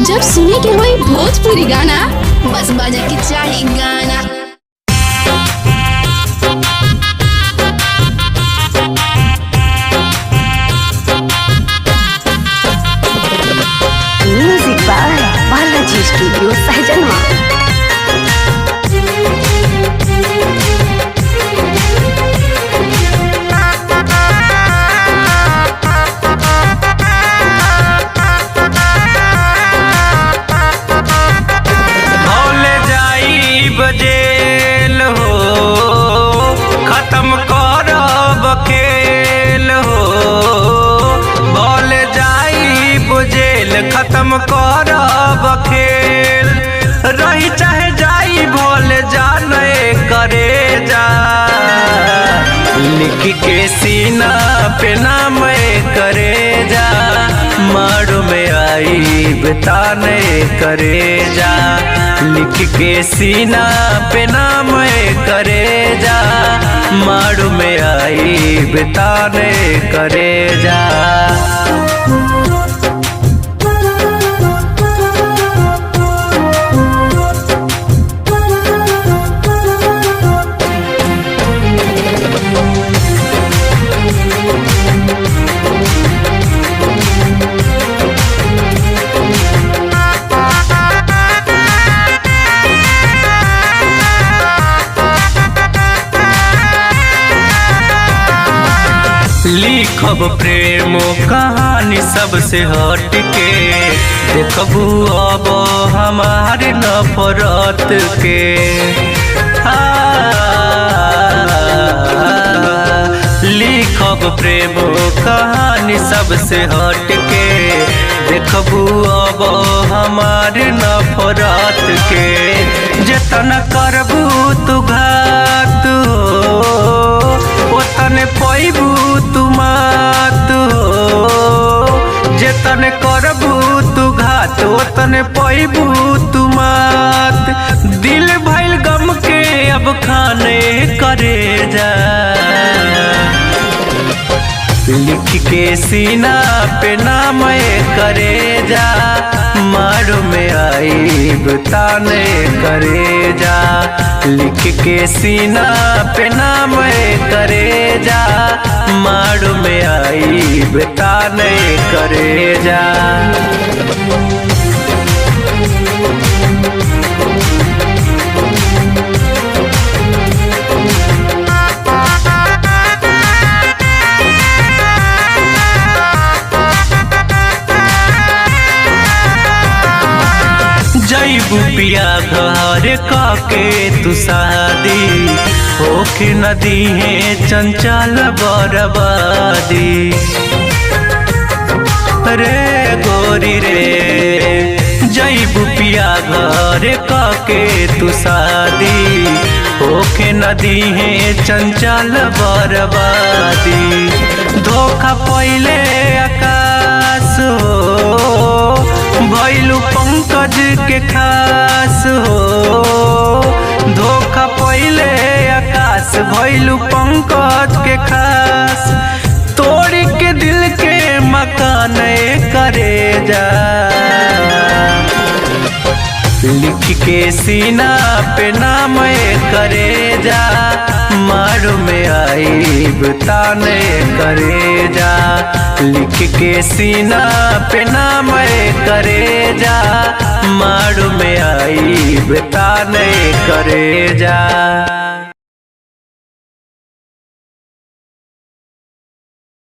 जब सुने के होई भोजपुरी गाना, बस बजे के चाही गाना। Music by Balaji studio Sahjanwa. बजेल हो खत्म करब खेल हो, बोल जाई बुझेल खत्म करब खेल, रही चाहे जाई बोल जाने करे जा, लिख के सीना पे नाम करे जा, मारू में आई बताने करे जा, लिख के सीना पे नाम करे जा, मारू में आई बताने करे जा। लिखब प्रेम कहानी सबसे हट के, देखबू अब हमारे नफरत के, लिखब प्रेम कहानी सबसे हट के, देखबू अब हमारे नफरत के, जितना करबू तू घात हो ओतने पैबू तू मात हो, जितने करबू तू घात ओतने पैबू तू मात, दिल भइल गम के अब खाने करे जा, लिख के सीना पे नाम करे जा, मारू में आई बताने करे जा, लिख के सीना पे नाम करे जा, मारू में आई बताने करे जा। जईबू पिया घर काके तू शादी, होके नदी है चंचल बर्बादी, रे गोरी रे जईबू पिया घर काके तू शादी, होके नदी है चंचल बर्बादी, धोखा पहिले आकाश हो भइलू पंकज के खास हो, धोखा पहिले आकाश भइलू पंकज के खास, तोड़ के दिल के मकान करे जा, लिख के सीना पे नाम करे जा, मारू में आई बताने करे जा, लिख के सीना पे नाम करे जा, मारू में आई बताने करे जा।